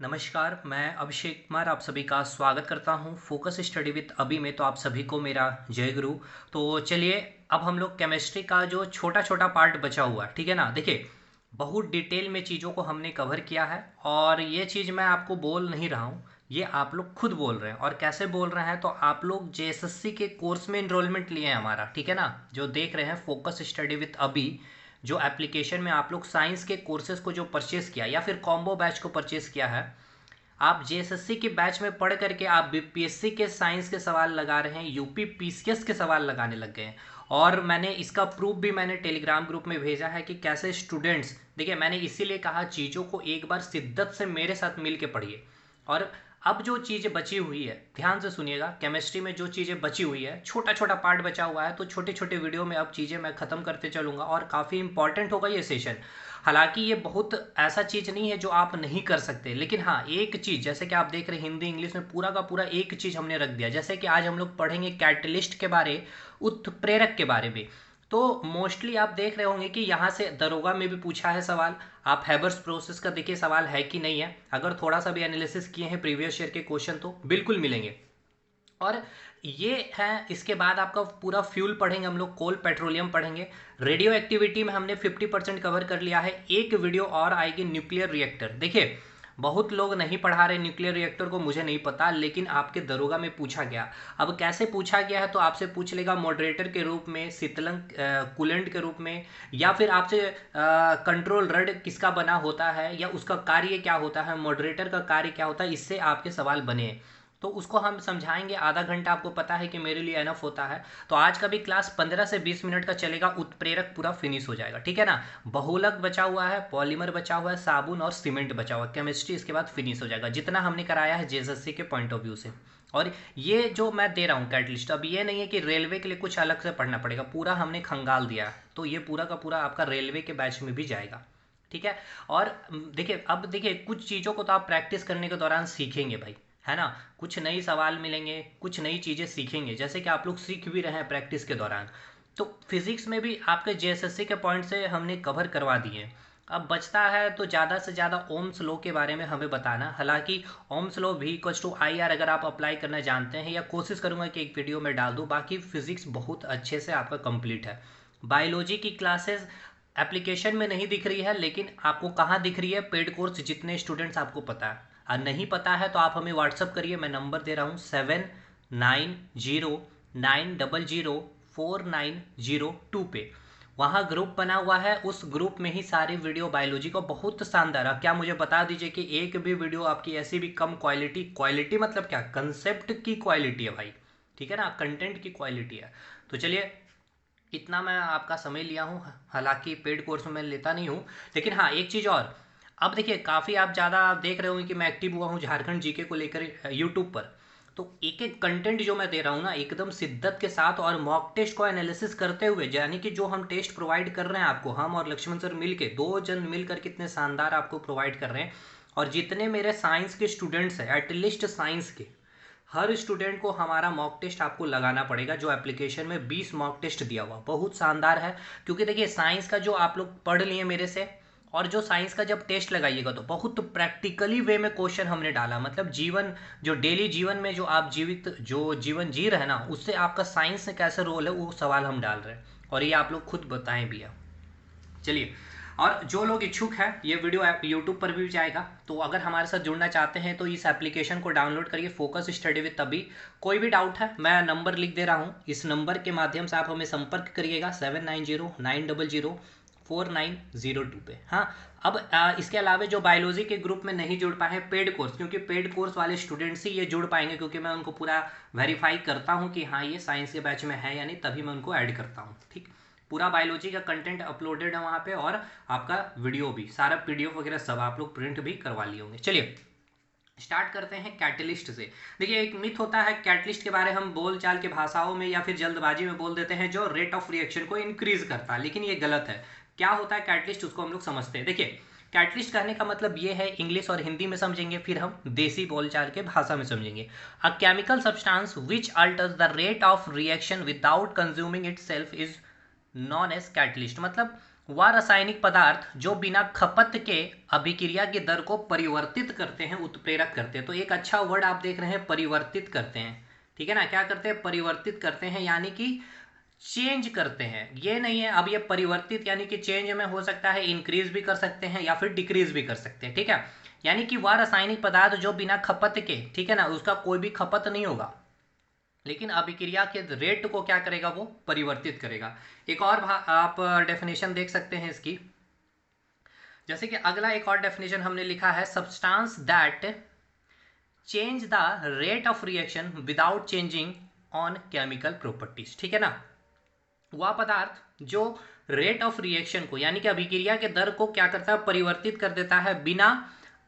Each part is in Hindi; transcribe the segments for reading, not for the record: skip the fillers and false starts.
नमस्कार, मैं अभिषेक कुमार आप सभी का स्वागत करता हूँ फोकस स्टडी विद अभी में। तो आप सभी को मेरा जय गुरु। तो चलिए, अब हम लोग केमिस्ट्री का जो छोटा छोटा पार्ट बचा हुआ है, ठीक है ना। देखिए, बहुत डिटेल में चीज़ों को हमने कवर किया है और ये चीज़ मैं आपको बोल नहीं रहा हूँ, ये आप लोग खुद बोल रहे हैं। और कैसे बोल रहे हैं, तो आप लोग जेएसएससी के कोर्स में इनरोलमेंट लिए हैं हमारा, ठीक है ना। जो देख रहे हैं फोकस स्टडी विद अभी, जो एप्लीकेशन में आप लोग साइंस के कोर्सेज को जो परचेस किया या फिर कॉम्बो बैच को परचेस किया है, आप जेएसएससी के बैच में पढ़ करके आप बीपीएससी के साइंस के सवाल लगा रहे हैं, यूपी पीसीएस के सवाल लगाने लग गए हैं। और मैंने इसका प्रूफ भी मैंने टेलीग्राम ग्रुप में भेजा है कि कैसे स्टूडेंट्स, देखिए मैंने इसीलिए कहा चीज़ों को एक बार शिद्दत से मेरे साथ मिल के पढ़िए। और अब जो चीज़ें बची हुई है, ध्यान से सुनिएगा, केमिस्ट्री में जो चीज़ें बची हुई है, छोटा छोटा पार्ट बचा हुआ है, तो छोटे छोटे वीडियो में अब चीज़ें मैं ख़त्म करते चलूँगा और काफ़ी इंपॉर्टेंट होगा ये सेशन। हालांकि ये बहुत ऐसा चीज़ नहीं है जो आप नहीं कर सकते, लेकिन हाँ एक चीज़, जैसे कि आप देख रहे हैं हिंदी इंग्लिश में पूरा का पूरा एक चीज़ हमने रख दिया। जैसे कि आज हम लोग पढ़ेंगे कैटलिस्ट के बारे, उत्प्रेरक के बारे में। तो मोस्टली आप देख रहे होंगे कि यहाँ से दरोगा में भी पूछा है सवाल। आप हैबर्स प्रोसेस का देखिए सवाल है कि नहीं है, अगर थोड़ा सा भी एनालिसिस किए हैं प्रीवियस ईयर के क्वेश्चन तो बिल्कुल मिलेंगे। और ये है, इसके बाद आपका पूरा फ्यूल पढ़ेंगे हम लोग, कोल पेट्रोलियम पढ़ेंगे। रेडियो एक्टिविटी में हमने 50% कवर कर लिया है। एक वीडियो और आएगी न्यूक्लियर रिएक्टर। देखिए, बहुत लोग नहीं पढ़ा रहे न्यूक्लियर रिएक्टर को, मुझे नहीं पता, लेकिन आपके दरोगा में पूछा गया। अब कैसे पूछा गया है, तो आपसे पूछ लेगा मॉडरेटर के रूप में, शीतलन कूलेंट के रूप में, या फिर आपसे कंट्रोल रड किसका बना होता है या उसका कार्य क्या होता है, मॉडरेटर का कार्य क्या होता है, इससे आपके सवाल बने हैं। तो उसको हम समझाएंगे, आधा घंटा आपको पता है कि मेरे लिए एनफ होता है। तो आज का भी क्लास 15 से 20 मिनट का चलेगा, उत्प्रेरक पूरा फिनिश हो जाएगा, ठीक है ना। बहुलक बचा हुआ है, पॉलीमर बचा हुआ है, साबुन और सीमेंट बचा हुआ है, केमिस्ट्री इसके बाद फिनिश हो जाएगा, जितना हमने कराया है जेएसएससी के पॉइंट ऑफ व्यू से। और ये जो मैं दे रहा हूँ कैटलिस्ट, अब ये नहीं है कि रेलवे के लिए कुछ अलग से पढ़ना पड़ेगा, पूरा हमने खंगाल दिया है। तो ये पूरा का पूरा आपका रेलवे के बैच में भी जाएगा, ठीक है। और देखिए, अब देखिए कुछ चीज़ों को तो आप प्रैक्टिस करने के दौरान सीखेंगे भाई, है ना। कुछ नई सवाल मिलेंगे, कुछ नई चीज़ें सीखेंगे, जैसे कि आप लोग सीख भी रहे हैं प्रैक्टिस के दौरान। तो फिजिक्स में भी आपके जेएसएससी के पॉइंट से हमने कवर करवा दिए। अब बचता है तो ज़्यादा से ज़्यादा ओम्स लॉ के बारे में हमें बताना। हालांकि ओम्स लॉ भी इक्वल्स टू आई आर अगर आप अप्लाई करना जानते हैं, या कोशिश करूंगा कि एक वीडियो में डाल दूँ। बाकी फिजिक्स बहुत अच्छे से आपका कंप्लीट है। बायोलॉजी की क्लासेस एप्लीकेशन में नहीं दिख रही है, लेकिन आपको कहाँ दिख रही है, पेड कोर्स जितने स्टूडेंट्स आपको पता है। और नहीं पता है तो आप हमें व्हाट्सअप करिए, मैं नंबर दे रहा हूँ 7909004902 पे। वहाँ ग्रुप बना हुआ है, उस ग्रुप में ही सारी वीडियो बायोलॉजी को बहुत शानदार है। क्या मुझे बता दीजिए कि एक भी वीडियो आपकी ऐसी भी कम क्वालिटी, क्वालिटी मतलब क्या, कंसेप्ट की क्वालिटी है भाई, ठीक है ना, कंटेंट की क्वालिटी है। तो चलिए, इतना मैं आपका समय लिया हूँ, हालांकि पेड कोर्स में मैं लेता नहीं हूँ। लेकिन हाँ एक चीज़ और, अब देखिए काफ़ी आप ज़्यादा देख रहे होंगे कि मैं एक्टिव हुआ हूँ झारखंड जीके को लेकर यूट्यूब पर। तो एक एक कंटेंट जो मैं दे रहा हूँ ना, एकदम शिद्दत के साथ और मॉक टेस्ट को एनालिसिस करते हुए, यानी कि जो हम टेस्ट प्रोवाइड कर रहे हैं आपको, हम और लक्ष्मण सर मिल के, दो जन मिलकर कितने शानदार आपको प्रोवाइड कर रहे हैं। और जितने मेरे साइंस के स्टूडेंट्स हैं, एटलीस्ट साइंस के हर स्टूडेंट को हमारा मॉक टेस्ट आपको लगाना पड़ेगा। जो एप्लीकेशन में 20 मॉक टेस्ट दिया हुआ बहुत शानदार है। क्योंकि देखिए साइंस का जो आप लोग पढ़ लिए मेरे से, और जो साइंस का जब टेस्ट लगाइएगा तो बहुत प्रैक्टिकली वे में क्वेश्चन हमने डाला। मतलब जीवन, जो डेली जीवन में जो आप जीवित जो जीवन जी रहे हैं ना, उससे आपका साइंस से कैसे रोल है वो सवाल हम डाल रहे हैं, और ये आप लोग खुद बताएं भी है। चलिए, और जो लोग इच्छुक हैं, ये वीडियो यूट्यूब पर भी जाएगा, तो अगर हमारे साथ जुड़ना चाहते हैं तो इस एप्लीकेशन को डाउनलोड करिए, फोकस स्टडी विद तभी। कोई भी डाउट है, मैं नंबर लिख दे रहा हूँ, इस नंबर के माध्यम से आप हमें संपर्क करिएगा 7909004902 पे। हाँ, अब इसके अलावा जो बायोलॉजी के ग्रुप में नहीं जुड़ पाए हैं पेड कोर्स, क्योंकि पेड कोर्स वाले स्टूडेंट्स ही ये जुड़ पाएंगे, क्योंकि मैं उनको पूरा वेरीफाई करता हूँ कि हाँ ये साइंस के बैच में है या नहीं, तभी मैं उनको ऐड करता हूँ, ठीक। पूरा बायोलॉजी का कंटेंट अपलोडेड है वहाँ पे, और आपका वीडियो भी, सारा पीडीएफ वगैरह सब आप लोग प्रिंट भी करवा लिए होंगे। चलिए स्टार्ट करते हैं कैटलिस्ट से। देखिए एक मिथ होता है कैटलिस्ट के बारे, हम बोल चाल के भाषाओं में या फिर जल्दबाजी में बोल देते हैं, जो रेट ऑफ रिएक्शन को इंक्रीज करता है, लेकिन ये गलत है। क्या होता है कैटलिस्ट, उसको हम लोग समझते हैं। देखिए कैटलिस्ट कहने का मतलब ये है, इंग्लिश और हिंदी में समझेंगे, फिर हम देसी बोलचाल के भाषा में समझेंगे। A chemical substance which alters the rate of reaction without consuming इट सेल्फ इज नॉन एज कैटलिस्ट। मतलब वह रासायनिक पदार्थ जो बिना खपत के अभिक्रिया की दर को परिवर्तित करते हैं, उत्प्रेरक करते हैं। तो एक अच्छा वर्ड आप देख रहे हैं, परिवर्तित करते हैं, ठीक है ना। क्या करते हैं? परिवर्तित करते हैं, यानी कि चेंज करते हैं। ये नहीं है अब ये परिवर्तित यानी कि चेंज में हो सकता है इंक्रीज भी कर सकते हैं या फिर डिक्रीज भी कर सकते हैं, ठीक है। यानी कि वह रासायनिक पदार्थ जो बिना खपत के, ठीक है ना, उसका कोई भी खपत नहीं होगा, लेकिन अभिक्रिया के रेट को क्या करेगा? वो परिवर्तित करेगा। एक और आप डेफिनेशन देख सकते हैं इसकी, जैसे कि अगला एक और डेफिनेशन हमने लिखा है, substance that change the rate of reaction without changing on chemical properties, ठीक है ना। वह पदार्थ जो रेट ऑफ रिएक्शन को यानी कि अभिक्रिया के दर को क्या करता है? परिवर्तित कर देता है बिना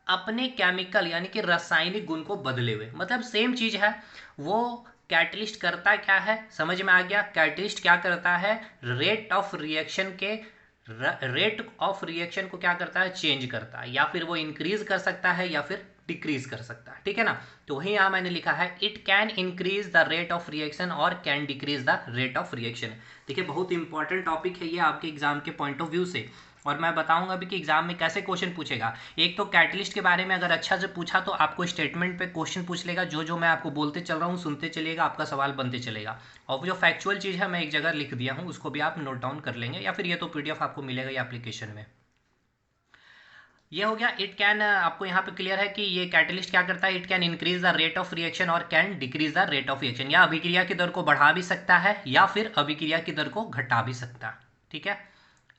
अपने केमिकल यानी कि रासायनिक गुण को बदले हुए। मतलब सेम चीज है। वो कैटलिस्ट करता क्या है? समझ में आ गया? कैटलिस्ट क्या करता है? रेट ऑफ रिएक्शन को क्या करता है? चेंज करता है, या फिर वो इंक्रीज कर सकता है या फिर डिक्रीज कर सकता है, ठीक है ना। तो वही यहां मैंने लिखा है, it can increase the rate of reaction और can decrease the rate of reaction. देखिए बहुत इंपॉर्टेंट टॉपिक है ये आपके एग्जाम के पॉइंट ऑफ व्यू से, और मैं बताऊंगा भी कि एग्जाम में कैसे क्वेश्चन पूछेगा। एक तो कैटलिस्ट के बारे में अगर अच्छा से पूछा तो आपको स्टेटमेंट पे क्वेश्चन पूछ लेगा, जो जो मैं आपको बोलते चल रहा हूँ सुनते चलिएगा, आपका सवाल बनते चलेगा। और जो फैक्चुअल चीज़ है मैं एक जगह लिख दिया हूँ, उसको भी आप नोट डाउन कर लेंगे, या फिर ये तो पीडीएफ आपको मिलेगा ये एप्लीकेशन में। ये हो गया इट कैन, आपको यहाँ पे क्लियर है कि ये कैटलिस्ट क्या करता है? It can increase the rate of reaction और can decrease the rate of reaction, या अभिक्रिया की दर को बढ़ा भी सकता है या फिर अभिक्रिया की दर को घटा भी सकता है, ठीक है।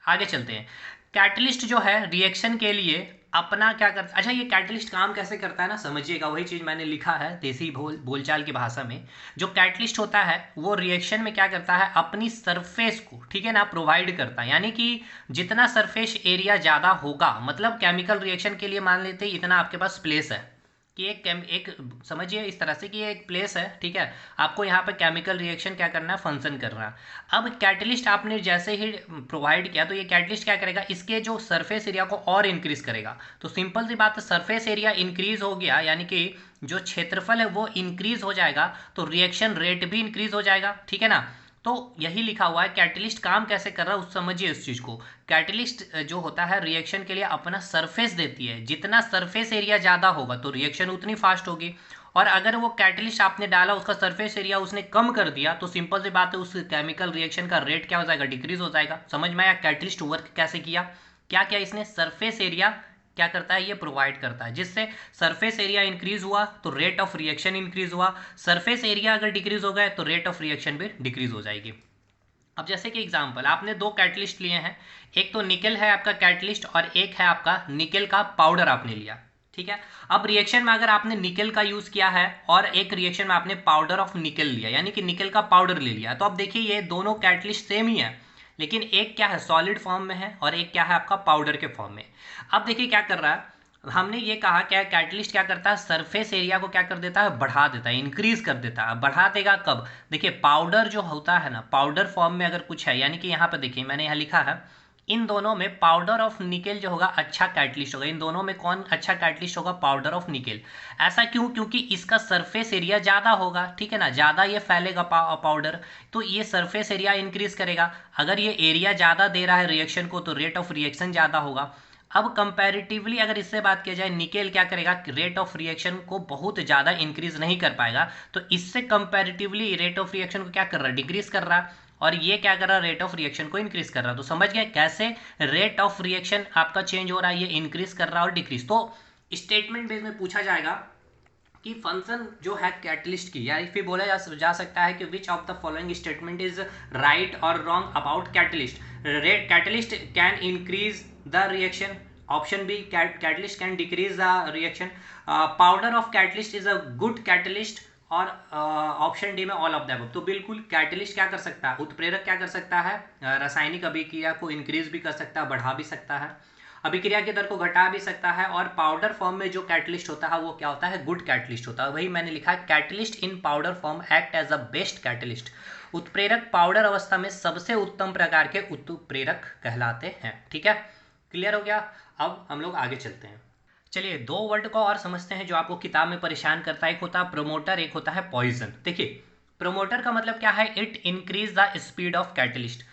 आगे चलते हैं। कैटलिस्ट जो है रिएक्शन के लिए अपना क्या करता है? अच्छा, ये कैटलिस्ट काम कैसे करता है ना, समझिएगा। वही चीज मैंने लिखा है देसी बोलचाल की भाषा में। जो कैटलिस्ट होता है वो रिएक्शन में क्या करता है? अपनी सरफेस को, ठीक है ना, प्रोवाइड करता है। यानी कि जितना सरफेस एरिया ज्यादा होगा, मतलब केमिकल रिएक्शन के लिए मान लेते हैं इतना आपके पास प्लेस है कि एक समझिए इस तरह से कि ये एक प्लेस है, ठीक है। आपको यहाँ पे केमिकल रिएक्शन क्या करना है? फंक्शन करना है। अब कैटलिस्ट आपने जैसे ही प्रोवाइड किया तो ये कैटलिस्ट क्या करेगा? इसके जो सरफेस एरिया को और इंक्रीज करेगा। तो सिंपल सी बात है, सरफेस एरिया इंक्रीज हो गया यानी कि जो क्षेत्रफल है वो इंक्रीज हो जाएगा, तो रिएक्शन रेट भी इंक्रीज हो जाएगा, ठीक है ना। तो यही लिखा हुआ है कैटलिस्ट काम कैसे कर रहा है, उस समझिए इस चीज को। कैटलिस्ट जो होता है रिएक्शन के लिए अपना सरफेस देती है, जितना सरफेस एरिया ज्यादा होगा तो रिएक्शन उतनी फास्ट होगी। और अगर वो कैटलिस्ट आपने डाला उसका सरफेस एरिया उसने कम कर दिया, तो सिंपल सी बात है उस केमिकल रिएक्शन का रेट क्या हो जाएगा? डिक्रीज हो जाएगा। समझ में आया कैटलिस्ट वर्क कैसे किया? क्या क्या इसने सरफेस एरिया क्या करता है? ये प्रोवाइड करता है, जिससे सरफेस एरिया इंक्रीज हुआ तो रेट ऑफ रिएक्शन इंक्रीज हुआ। सरफेस एरिया अगर डिक्रीज हो गया तो रेट ऑफ रिएक्शन भी डिक्रीज हो जाएगी। अब जैसे कि एग्जांपल आपने दो कैटलिस्ट लिए हैं, एक तो निकेल है आपका कैटलिस्ट और एक है आपका निकेल का पाउडर आपने लिया, ठीक है। अब रिएक्शन में अगर आपने निकेल का यूज किया है और एक रिएक्शन में आपने पाउडर ऑफ निकेल लिया यानी कि निकेल का पाउडर ले लिया, तो अब देखिए ये दोनों कैटलिस्ट सेम ही है, लेकिन एक क्या है? सॉलिड फॉर्म में है और एक क्या है? आपका पाउडर के फॉर्म में। अब देखिए क्या कर रहा है, हमने ये कहा क्या कैटलिस्ट क्या करता है? सरफेस एरिया को क्या कर देता है? बढ़ा देता है, इंक्रीज कर देता है। बढ़ा देगा कब? देखिए पाउडर जो होता है ना, पाउडर फॉर्म में अगर कुछ है, यानी कि यहाँ पे देखिए मैंने यहाँ लिखा है, इन दोनों में पाउडर ऑफ निकेल जो होगा अच्छा कैटलिस्ट होगा। इन दोनों में कौन अच्छा कैटलिस्ट होगा? Powder of nickel. ऐसा क्यों? क्योंकि इसका सरफेस एरिया ज्यादा होगा, ठीक है ना, ज्यादा ये फैलेगा पाउडर, तो ये सरफेस एरिया इंक्रीज करेगा। अगर ये एरिया ज्यादा दे रहा है रिएक्शन को तो रेट ऑफ रिएक्शन ज्यादा होगा। अब कंपैरेटिवली अगर इससे बात किया जाए, निकेल क्या करेगा? रेट ऑफ रिएक्शन को बहुत ज़्यादा इंक्रीज नहीं कर पाएगा, तो इससे कंपैरेटिवली रेट ऑफ रिएक्शन को क्या कर रहा है? डिक्रीज कर रहा है। और ये क्या कर रहा है? रेट ऑफ रिएक्शन को इंक्रीज कर रहा है। तो समझ गए कैसे रेट ऑफ रिएक्शन आपका चेंज हो रहा है? ये इंक्रीज कर रहा है और डिक्रीज। तो स्टेटमेंट बेस में पूछा जाएगा कि फंक्शन जो है कैटलिस्ट की, या फिर बोला जा सकता है कि which of the following statement is right और wrong about catalyst. Catalyst can increase the reaction, option B catalyst can decrease the reaction, powder of catalyst is a good catalyst, और ऑप्शन डी में ऑल ऑफ द अबव। तो बिल्कुल कैटलिस्ट क्या कर सकता है? उत्प्रेरक क्या कर सकता है? रासायनिक अभिक्रिया को इंक्रीज भी कर सकता है, बढ़ा भी सकता है, अभिक्रिया की दर को घटा भी सकता है, और पाउडर फॉर्म में जो कैटलिस्ट होता है वो क्या होता है? गुड कैटलिस्ट होता है। वही मैंने लिखा है, catalyst in powder form act as a best catalyst. उत्प्रेरक पाउडर अवस्था में सबसे उत्तम प्रकार के उत्प्रेरक कहलाते हैं, ठीक है। क्लियर हो गया? अब हम लोग आगे चलते हैं। चलिए दो वर्ड को और समझते हैं जो आपको किताब में परेशान करता है। एक होता है प्रोमोटर, एक होता है पॉइजन। देखिए प्रोमोटर का मतलब क्या है? It increase the speed of catalyst.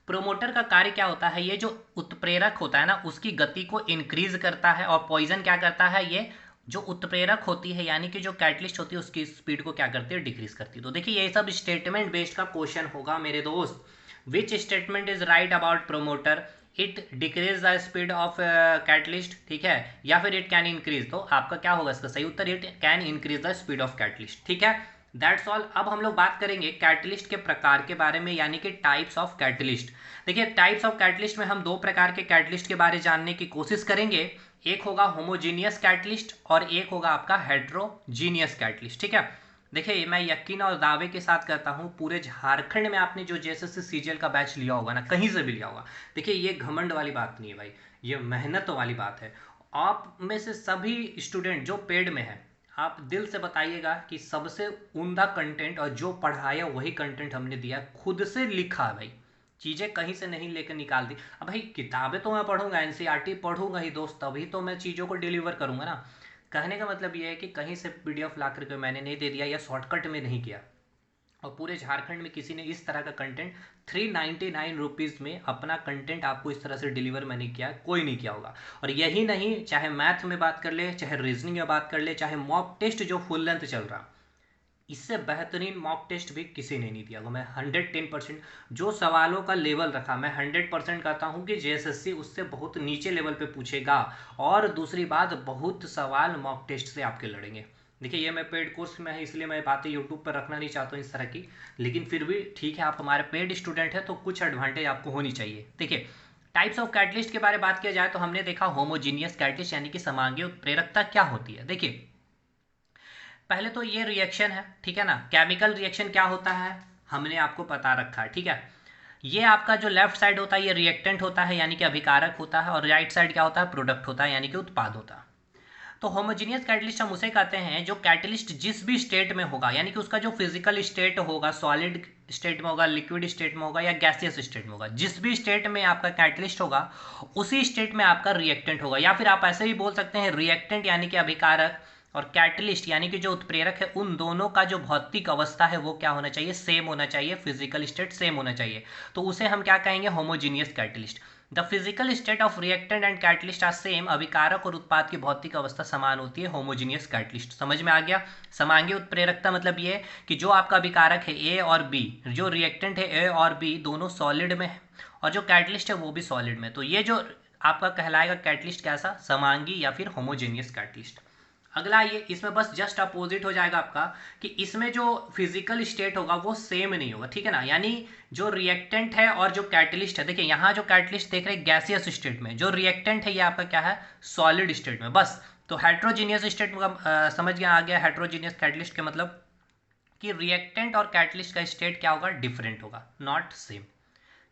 Promoter का कार्य क्या होता है, ये जो उत्प्रेरक होता है ना उसकी गति को इंक्रीज करता है, और पॉइजन क्या करता है, ये जो उत्प्रेरक होती है यानी कि जो कैटलिस्ट होती है उसकी स्पीड को क्या करती है, डिक्रीज करती है। तो देखिए ये सब स्टेटमेंट बेस्ड का क्वेश्चन होगा मेरे दोस्त। Which statement is right about promoter, it decrease the speed of catalyst, ठीक है, या फिर इट कैन इंक्रीज। तो आपका क्या होगा इसका सही उत्तर, it can increase the speed of catalyst, ठीक है। That's all. अब हम लोग बात करेंगे कैटलिस्ट के प्रकार के बारे में, यानी कि टाइप्स ऑफ कैटलिस्ट। देखिए टाइप्स ऑफ कैटलिस्ट में हम दो प्रकार के कैटलिस्ट के बारे जानने की कोशिश करेंगे। एक होगा होमोजीनियस कैटलिस्ट और एक होगा आपका हेट्रोजीनियस कैटलिस्ट, ठीक है। देखिए मैं यकीन और दावे के साथ कहता हूँ पूरे झारखंड में आपने जो जेएसएससी सीजीएल का बैच लिया होगा ना, कहीं से भी लिया होगा, देखिए ये घमंड वाली बात नहीं है भाई, ये मेहनत वाली बात है। आप में से सभी स्टूडेंट जो पेड में है, आप दिल से बताइएगा कि सबसे उम्दा कंटेंट और जो पढ़ाया वही कंटेंट हमने दिया, खुद से लिखा है भाई, चीज़ें कहीं से नहीं लेकर निकाल दी। अब भाई किताबें तो मैं पढ़ूंगा, एनसीईआरटी पढ़ूंगा ही दोस्त, तभी तो मैं चीज़ों को डिलीवर करूंगा ना। कहने का मतलब ये है कि कहीं से पीडीएफ ला करके मैंने नहीं दे दिया या शॉर्टकट में नहीं किया। और पूरे झारखंड में किसी ने इस तरह का कंटेंट 399 रुपीज़ में अपना कंटेंट आपको इस तरह से डिलीवर मैंने किया, कोई नहीं किया होगा। और यही नहीं, चाहे मैथ में बात कर ले, चाहे रीजनिंग में बात कर ले, चाहे मॉक टेस्ट जो फुल लेंथ चल रहा, इससे बेहतरीन मॉक टेस्ट भी किसी ने नहीं दिया होगा। मैं 110% जो सवालों का लेवल रखा, मैं 100% कहता हूँ कि जेएसएससी उससे बहुत नीचे लेवल पे पूछेगा। और दूसरी बात, बहुत सवाल मॉक टेस्ट से आपके लड़ेंगे। देखिए ये मैं पेड कोर्स में है इसलिए मैं बातें यूट्यूब पर रखना नहीं चाहता हूँ इस तरह की, लेकिन फिर भी ठीक है, आप हमारे पेड स्टूडेंट हैं तो कुछ एडवांटेज आपको होनी चाहिए। देखिए टाइप्स ऑफ कैटलिस्ट के बारे में बात किया जाए तो हमने देखा होमोजीनियस कैटलिस्ट यानी कि समांगीय उत्प्रेरकता क्या होती है। देखिए पहले तो ये रिएक्शन है, ठीक है ना, केमिकल रिएक्शन क्या होता है हमने आपको पता रखा है, ठीक है। ये आपका जो लेफ्ट साइड होता है ये रिएक्टेंट होता है यानी कि अभिकारक होता है, और राइट साइड क्या होता है, प्रोडक्ट होता है यानी कि उत्पाद होता है। तो होमोजीनियस कैटलिस्ट हम उसे कहते हैं जो कैटलिस्ट जिस भी स्टेट में होगा, यानी कि उसका जो फिजिकल स्टेट होगा, सॉलिड स्टेट में होगा, लिक्विड स्टेट में होगा या गैसियस स्टेट में होगा, जिस भी स्टेट में आपका कैटलिस्ट होगा उसी स्टेट में आपका रिएक्टेंट होगा। या फिर आप ऐसे भी बोल सकते हैं रिएक्टेंट यानी कि अभिकारक, और कैटलिस्ट यानी कि जो उत्प्रेरक है, उन दोनों का जो भौतिक अवस्था है वो क्या होना चाहिए, सेम होना चाहिए, फिजिकल स्टेट सेम होना चाहिए। तो उसे हम क्या कहेंगे, homogeneous catalyst. The physical state of reactant and catalyst are same, अभिकारक और उत्पाद की भौतिक अवस्था समान होती है, होमोजीनियस कैटलिस्ट। समझ में आ गया। समांगी उत्प्रेरकता मतलब ये कि जो आपका अभिकारक है ए और बी, जो रिएक्टेंट है ए और बी दोनों सॉलिड में है, और जो कैटलिस्ट है वो भी सॉलिड में। तो ये जो आपका कहलाएगा कैटलिस्ट कैसा, समांगी या फिर होमोजीनियस कैटलिस्ट। अगला ये इसमें बस जस्ट अपोजिट हो जाएगा आपका, कि इसमें जो फिजिकल स्टेट होगा वो सेम नहीं होगा, ठीक है ना। यानी जो रिएक्टेंट है और जो कैटलिस्ट है, देखिए यहाँ जो कैटलिस्ट देख रहे हैं गैसियस स्टेट में, जो रिएक्टेंट है ये आपका क्या है, सॉलिड स्टेट में। बस तो हेट्रोजीनियस स्टेट में समझ गया, आ गया हेट्रोजीनियस कैटलिस्ट के मतलब कि रिएक्टेंट और कैटलिस्ट का स्टेट क्या होगा, डिफरेंट होगा, नॉट सेम।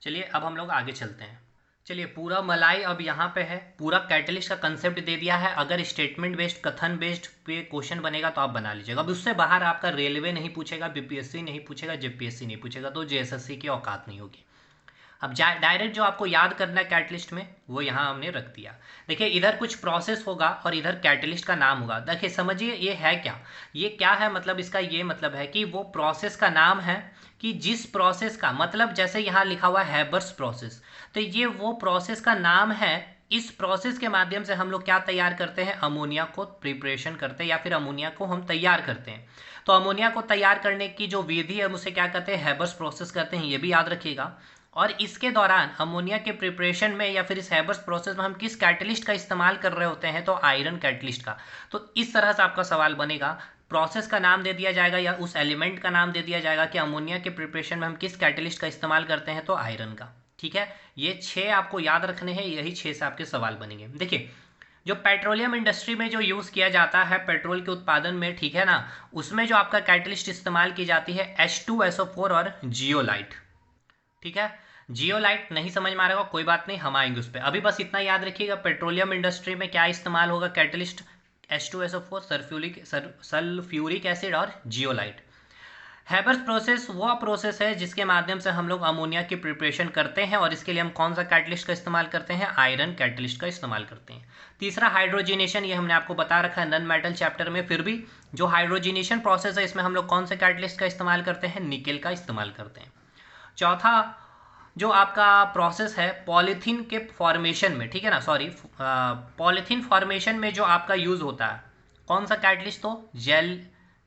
चलिए अब हम लोग आगे चलते हैं। चलिए पूरा मलाई अब यहाँ पे है, पूरा कैटलिस्ट का कंसेप्ट दे दिया है। अगर स्टेटमेंट बेस्ड, कथन बेस्ड पे क्वेश्चन बनेगा तो आप बना लीजिएगा। अब उससे बाहर आपका रेलवे नहीं पूछेगा, बीपीएससी नहीं पूछेगा, जेपीएससी नहीं पूछेगा, तो जेएसएससी की औकात नहीं होगी। अब डायरेक्ट जो आपको याद करना है कैटलिस्ट में वो यहाँ हमने रख दिया। देखिए इधर कुछ प्रोसेस होगा और इधर कैटलिस्ट का नाम होगा। देखिए समझिए ये है क्या, ये क्या है, मतलब इसका ये मतलब है कि वो प्रोसेस का नाम है, कि जिस प्रोसेस का मतलब जैसे यहाँ लिखा हुआ है हैबर्स प्रोसेस, तो ये वो प्रोसेस का नाम है। इस प्रोसेस के माध्यम से हम लोग क्या तैयार करते हैं, अमोनिया को प्रिपरेशन करते हैं या फिर अमोनिया को हम तैयार करते हैं। तो अमोनिया को तैयार करने की जो विधि है उसे क्या कहते हैं, हैबर्स प्रोसेस कहते हैं, ये भी याद रखिएगा। और इसके दौरान अमोनिया के प्रिपरेशन में या फिर इस हैबर्स प्रोसेस में हम किस कैटलिस्ट का इस्तेमाल कर रहे होते हैं, तो आयरन कैटलिस्ट का। तो इस तरह से आपका सवाल बनेगा, प्रोसेस का नाम दे दिया जाएगा या उस एलिमेंट का नाम दे दिया जाएगा कि अमोनिया के प्रिपरेशन में हम किस कैटलिस्ट का इस्तेमाल करते हैं, तो आयरन का। ठीक है, ये 6 आपको याद रखने हैं, यही 6 से आपके सवाल बनेंगे। देखिए जो पेट्रोलियम इंडस्ट्री में जो यूज़ किया जाता है पेट्रोल के उत्पादन में, ठीक है ना, उसमें जो आपका कैटलिस्ट इस्तेमाल की जाती है H2SO4 और जियोलाइट। ठीक है, जियोलाइट नहीं समझ में आ रहा होगा, कोई बात नहीं, हम आएंगे उस पर। अभी बस इतना याद रखिएगा, पेट्रोलियम इंडस्ट्री में क्या इस्तेमाल होगा कैटलिस्ट, H2SO4, सल्फ्यूरिक एसिड और जियोलाइट। हैबर्स प्रोसेस वो प्रोसेस है जिसके माध्यम से हम लोग अमोनिया की प्रिपरेशन करते हैं, और इसके लिए हम कौन सा कैटलिस्ट का इस्तेमाल करते हैं, आयरन कैटलिस्ट का इस्तेमाल करते हैं। तीसरा हाइड्रोजिनेशन, ये हमने आपको बता रखा है नन मेटल चैप्टर में, फिर भी जो हाइड्रोजिनेशन प्रोसेस है इसमें हम लोग कौन से कैटलिस्ट का इस्तेमाल करते हैं, निकेल का इस्तेमाल करते हैं। चौथा जो आपका प्रोसेस है पॉलीथीन के फॉर्मेशन में, ठीक है ना, सॉरी, पॉलीथीन फॉर्मेशन में जो आपका यूज होता है कौन सा कैटलिस्ट, तो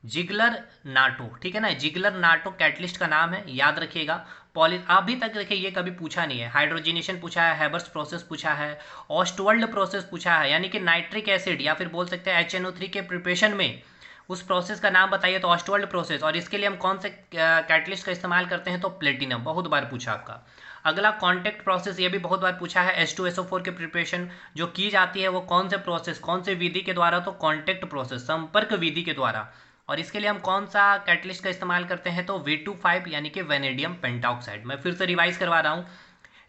जिगलर नाटो, ठीक है ना, जिगलर नाटो कैटलिस्ट का नाम है, याद रखिएगा। अभी तक देखिए ये कभी पूछा नहीं है। हाइड्रोजिनेशन पूछा है, हैबर्स प्रोसेस पूछा है, ऑस्टवर्ल्ड प्रोसेस पूछा है, यानी कि नाइट्रिक एसिड या फिर बोल सकते हैं HNO3 के प्रिपरेशन में उस प्रोसेस का नाम बताइए, तो ऑस्टवर्ल्ड प्रोसेस। और इसके लिए हम कौन से कैटलिस्ट का इस्तेमाल करते हैं, तो प्लेटिनम, बहुत बार पूछा आपका। अगला कॉन्टेक्ट प्रोसेस, ये भी बहुत बार पूछा है, H2SO4 के प्रिपरेशन जो की जाती है वो कौन से प्रोसेस, कौन से विधि के द्वारा, तो कॉन्टेक्ट प्रोसेस, संपर्क विधि के द्वारा। और इसके लिए हम कौन सा कैटलिस्ट का इस्तेमाल करते हैं, तो V25 यानी कि वेनेडियम पेंटाऑक्साइड। मैं फिर से रिवाइज करवा रहा हूँ,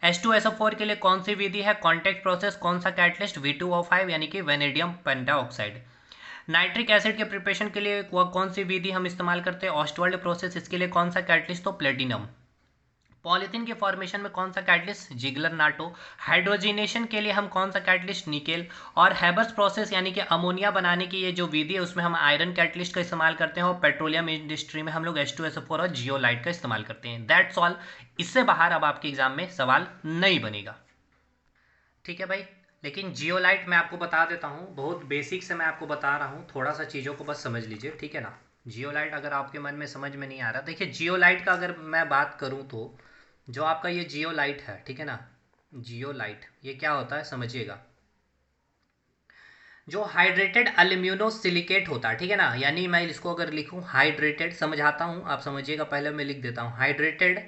H2SO4 के लिए कौन सी विधि है, कॉन्टेक्ट प्रोसेस, कौन सा कैटलिस्ट, V2O5 यानी कि वेनेडियम पेंटाऑक्साइड। नाइट्रिक एसिड के प्रिपरेशन के लिए कौन सी विधि हम इस्तेमाल करते हैं, ऑस्टवर्ल्ड प्रोसेस, इसके लिए कौन सा कैटलिस्ट, तो प्लेटिनम। पॉलीथीन के फॉर्मेशन में कौन सा कैटलिस्ट, जिगलर नाटो। हाइड्रोजिनेशन के लिए हम कौन सा कैटलिस्ट, निकेल। और हैबर्स प्रोसेस यानी कि अमोनिया बनाने की ये जो विधि है उसमें हम आयरन कैटलिस्ट का इस्तेमाल करते हैं। और पेट्रोलियम इंडस्ट्री में हम लोग H2SO4 और जियोलाइट का इस्तेमाल करते हैं। That's all. इससे बाहर अब आपके एग्जाम में सवाल नहीं बनेगा, ठीक है भाई। लेकिन जियोलाइट मैं आपको बता देता हूँ, बहुत बेसिक से मैं आपको बता रहा हूँ, थोड़ा सा चीज़ों को बस समझ लीजिए, ठीक है ना। जियोलाइट अगर आपके मन में समझ में नहीं आ रहा, देखिए जियोलाइट का अगर मैं बात करूँ तो जो आपका ये जियोलाइट है, ठीक है ना, जियोलाइट ये क्या होता है समझिएगा। जो हाइड्रेटेड एल्यूमिनो सिलिकेट होता है, ठीक है ना, यानी मैं इसको अगर लिखूं हाइड्रेटेड, समझाता हूं आप समझिएगा, पहले मैं लिख देता हूं हाइड्रेटेड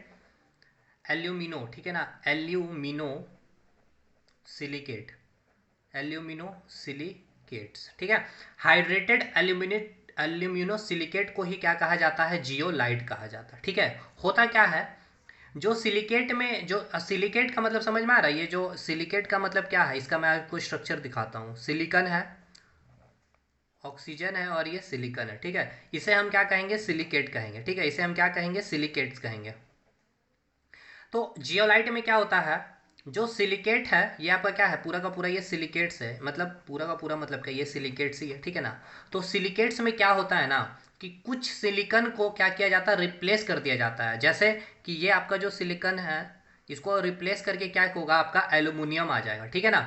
एल्यूमिनो, ठीक है ना, एल्यूमिनो सिलिकेट, एल्यूमिनो सिलिकेट्स, ठीक है। हाइड्रेटेड एल्यूमिनो सिलिकेट को ही क्या कहा जाता है, जियोलाइट कहा जाता है, ठीक है। होता क्या है, जो सिलिकेट में, जो सिलिकेट का मतलब समझ में आ रहा है, ये जो सिलिकेट का मतलब क्या है, इसका मैं आपको स्ट्रक्चर दिखाता हूँ। सिलिकन है, ऑक्सीजन है, और ये सिलिकन है, ठीक है। इसे हम क्या कहेंगे, सिलिकेट कहेंगे, ठीक है, इसे हम क्या कहेंगे, सिलिकेट्स कहेंगे। तो जियोलाइट में क्या होता है, जो सिलिकेट है ये आपका क्या है, पूरा का पूरा ये सिलिकेट्स है, मतलब पूरा का पूरा मतलब क्या, ये सिलिकेट्स ही है, ठीक है ना। तो सिलिकेट्स में क्या होता है ना, कि कुछ सिलिकन को क्या किया जाता है, रिप्लेस कर दिया जाता है। जैसे कि ये आपका जो सिलिकन है इसको रिप्लेस करके क्या होगा, आपका एल्यूमिनियम आ जाएगा, ठीक है ना।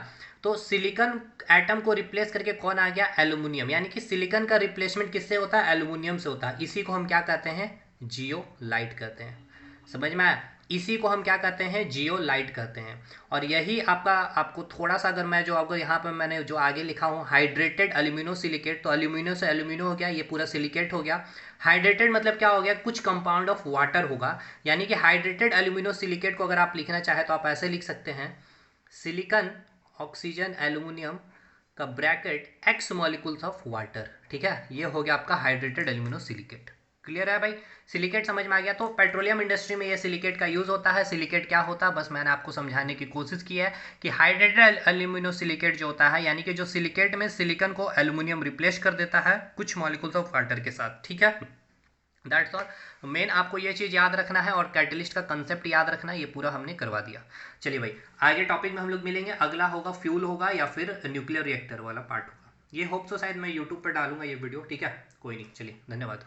तो सिलिकन एटम को रिप्लेस करके कौन आ गया, एल्यूमिनियम, यानी कि सिलिकन का रिप्लेसमेंट किससे होता है, एल्यूमिनियम से होता है। इसी को हम क्या कहते हैं, जियोलाइट कहते हैं। समझ में आया, इसी को हम क्या कहते हैं, जियोलाइट कहते हैं। और यही आपका, आपको थोड़ा सा अगर मैं जो आपको यहाँ पर मैंने जो आगे लिखा हूँ हाइड्रेटेड एल्यूमिनो सिलिकेट, तो एल्यूमिनो से एल्यूमिनो हो गया, ये पूरा सिलिकेट हो गया। हाइड्रेटेड मतलब क्या हो गया, कुछ कंपाउंड ऑफ वाटर होगा, यानी कि हाइड्रेटेड एल्यूमिनो सिलिकेट को अगर आप लिखना चाहे तो आप ऐसे लिख सकते हैं, सिलिकन ऑक्सीजन एल्यूमिनियम का bracket x molecules of water, ठीक है। ये हो गया आपका हाइड्रेटेड एल्यूमिनो सिलिकेट। क्लियर है भाई, सिलिकेट समझ में आ गया। तो पेट्रोलियम इंडस्ट्री में ये सिलिकेट का यूज होता है। सिलिकेट क्या होता है, बस मैंने आपको समझाने की कोशिश की है कि हाइड्रेटेड एल्यूमिनो सिलिकेट जो होता है, यानी कि जो सिलिकेट में सिलिकन को एल्यूमिनियम रिप्लेस कर देता है कुछ मॉलिक्यूल्स ऑफ वाटर के साथ, ठीक है। That's all. मेन आपको ये चीज़ याद रखना है और कैटलिस्ट का कंसेप्ट याद रखना है, ये पूरा हमने करवा दिया। चलिए भाई, आगे टॉपिक में हम लोग मिलेंगे। अगला होगा फ्यूल होगा या फिर न्यूक्लियर रिएक्टर वाला पार्ट होगा। ये होप सो शायद मैं यूट्यूब पर डालूंगा ये वीडियो, ठीक है। कोई नहीं, चलिए धन्यवाद।